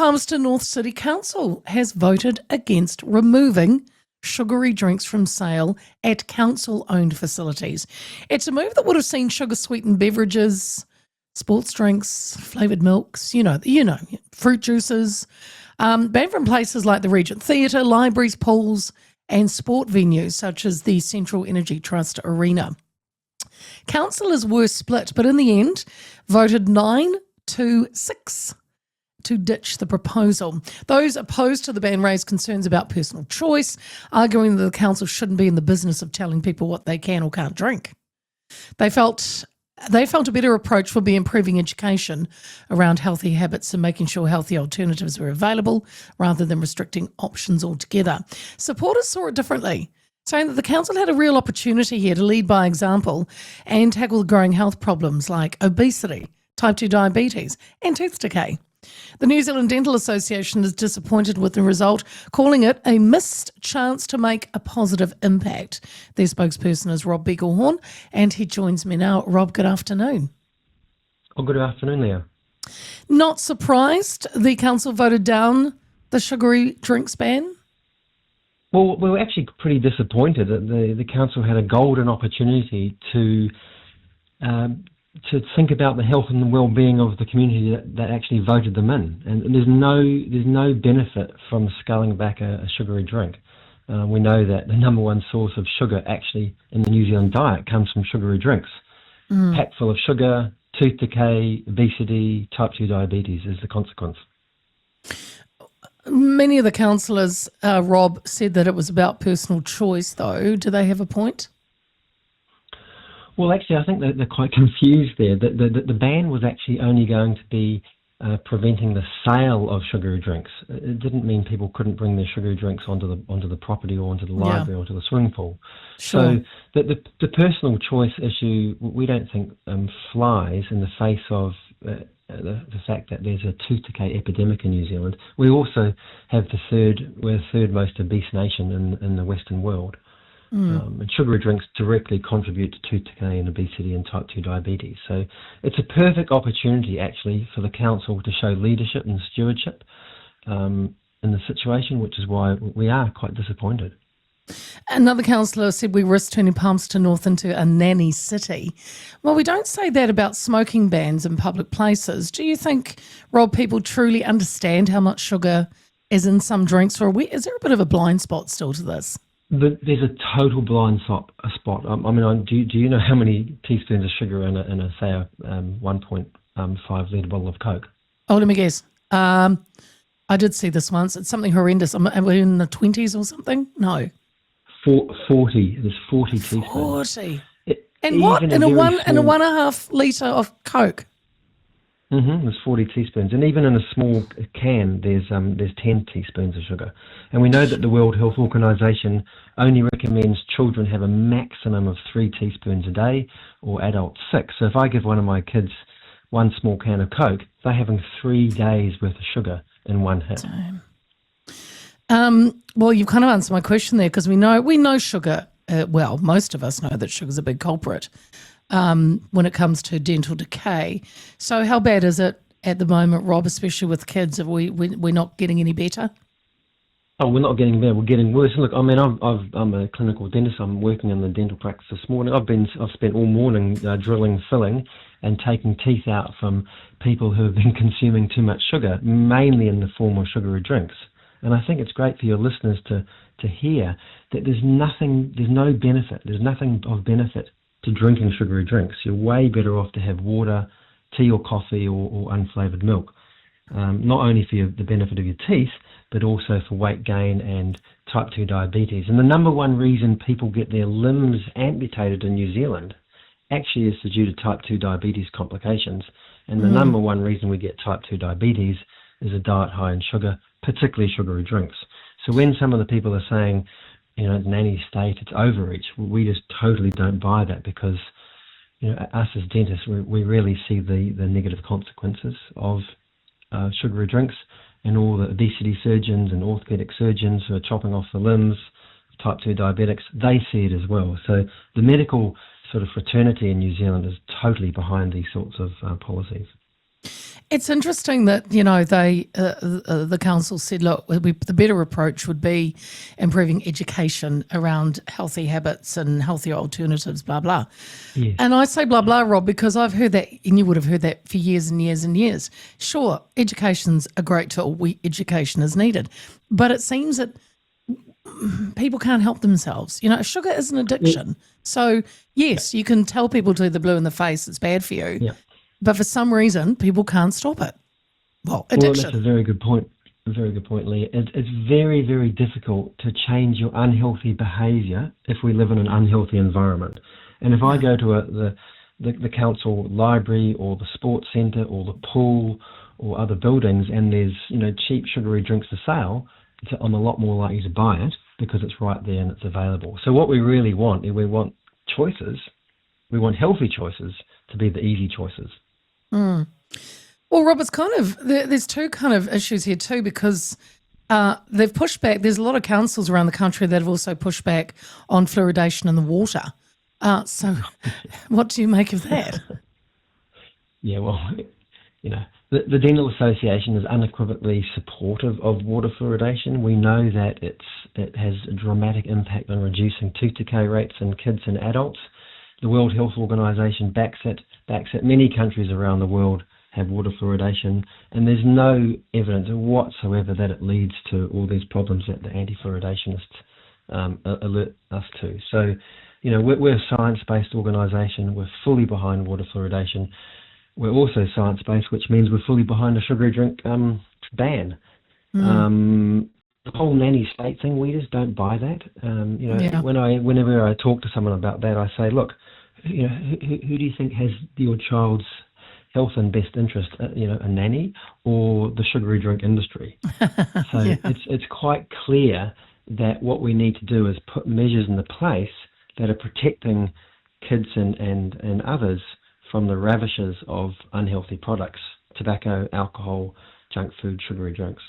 Palmerston North City Council has voted against removing sugary drinks from sale at council-owned facilities. It's a move that would have seen sugar-sweetened beverages, sports drinks, flavoured milks, fruit juices, banned from places like the Regent Theatre, libraries, pools and sport venues such as the Central Energy Trust Arena. Councillors were split, but in the end voted 9-6 to ditch the proposal. Those opposed to the ban raised concerns about personal choice, arguing that the council shouldn't be in the business of telling people what they can or can't drink. They felt a better approach would be improving education around healthy habits and making sure healthy alternatives were available rather than restricting options altogether. Supporters saw it differently, saying that the council had a real opportunity here to lead by example and tackle growing health problems like obesity, type 2 diabetes and tooth decay. The New Zealand Dental Association is disappointed with the result, calling it a missed chance to make a positive impact. Their spokesperson is Rob Beaglehole, and he joins me now. Rob, good afternoon. Oh, good afternoon, Leah. Not surprised the council voted down the sugary drinks ban? Well, we were actually pretty disappointed that the council had a golden opportunity to think about the health and the well-being of the community that actually voted them in. And there's no benefit from scaling back a sugary drink. We know that the number one source of sugar actually in the New Zealand diet comes from sugary drinks. Packed full of sugar, tooth decay, obesity, type 2 diabetes is the consequence. Many of the councillors, Rob, said that it was about personal choice, though. Do they have a point? Well, actually, I think that they're quite confused there. The ban was actually only going to be preventing the sale of sugary drinks. It didn't mean people couldn't bring their sugary drinks onto the property or onto the library or onto the swimming pool. Sure. So the personal choice issue, we don't think flies in the face of the fact that there's a tooth decay epidemic in New Zealand. We also have we're the third most obese nation in the Western world. And sugary drinks directly contribute to tooth decay and obesity and type 2 diabetes. So it's a perfect opportunity, actually, for the council to show leadership and stewardship in the situation, which is why we are quite disappointed. Another councillor said we risk turning Palmerston North into a nanny city. Well, we don't say that about smoking bans in public places. Do you think, Rob, people truly understand how much sugar is in some drinks, or is there a bit of a blind spot still to this? There's a total blind spot. Do you know how many teaspoons of sugar in a 1.5 litre bottle of Coke? Oh, let me guess. I did see this once. It's something horrendous. Am we in the 20s or something? No. 40. There's 40 teaspoons. 40. And what? In a 1.5 litre of Coke? There's 40 teaspoons, and even in a small can, there's 10 teaspoons of sugar. And we know that the World Health Organization only recommends children have a maximum of 3 teaspoons a day, or adults 6. So if I give one of my kids one small can of Coke, they're having 3 days worth of sugar in one hit. Well, you've kind of answered my question there, because we know sugar. Well, most of us know that sugar's a big culprit when it comes to dental decay. So how bad is it at the moment, Rob, especially with kids? We're not getting any better? Oh, we're not getting better. We're getting worse. Look, I mean, I'm a clinical dentist. I'm working in the dental practice this morning. I've spent all morning drilling, filling, and taking teeth out from people who have been consuming too much sugar, mainly in the form of sugary drinks. And I think it's great for your listeners to hear that there's nothing of benefit to drinking sugary drinks. You're way better off to have water, tea or coffee or unflavoured milk, not only for the benefit of your teeth, but also for weight gain and type 2 diabetes. And the number one reason people get their limbs amputated in New Zealand actually is due to type 2 diabetes complications. And the number one reason we get type 2 diabetes is a diet high in sugar, particularly sugary drinks. So when some of the people are saying, nanny state, it's overreach, we just totally don't buy that, because us as dentists, we really see the negative consequences of sugary drinks, and all the obesity surgeons and orthopedic surgeons who are chopping off the limbs, type 2 diabetics, they see it as well. So the medical sort of fraternity in New Zealand is totally behind these sorts of policies. It's interesting that, you know, the council said, look, the better approach would be improving education around healthy habits and healthier alternatives, blah, blah. Yes. And I say blah, blah, Rob, because I've heard that, and you would have heard that for years and years and years. Sure, education's a great tool. Education is needed. But it seems that people can't help themselves. You know, sugar is an addiction. So, yes, you can tell people to the blue in the face it's bad for you. Yeah. But for some reason, people can't stop it. Well, addiction. Well, that's a very good point. A very good point, Leah. It's very, very difficult to change your unhealthy behaviour if we live in an unhealthy environment. And if I go to the council library or the sports centre or the pool or other buildings and there's, you know, cheap sugary drinks for sale, I'm a lot more likely to buy it because it's right there and it's available. So what we really want is we want choices. We want healthy choices to be the easy choices. Mm. Well, Rob, it's kind of, there's two kind of issues here too, because they've pushed back. There's a lot of councils around the country that have also pushed back on fluoridation in the water. So what do you make of that? Yeah, well, you know, the Dental Association is unequivocally supportive of water fluoridation. We know that it has a dramatic impact on reducing tooth decay rates in kids and adults. The World Health Organization backs it. Many countries around the world have water fluoridation, and there's no evidence whatsoever that it leads to all these problems that the anti-fluoridationists alert us to. So, you know, we're a science-based organisation. We're fully behind water fluoridation. We're also science-based, which means we're fully behind a sugary drink ban. The whole nanny state thing, we just don't buy that. You know, whenever I talk to someone about that, I say, look, you know, who do you think has your child's health and best interest? You know, a nanny or the sugary drink industry? So it's quite clear that what we need to do is put measures into place that are protecting kids and others from the ravages of unhealthy products, tobacco, alcohol, junk food, sugary drinks.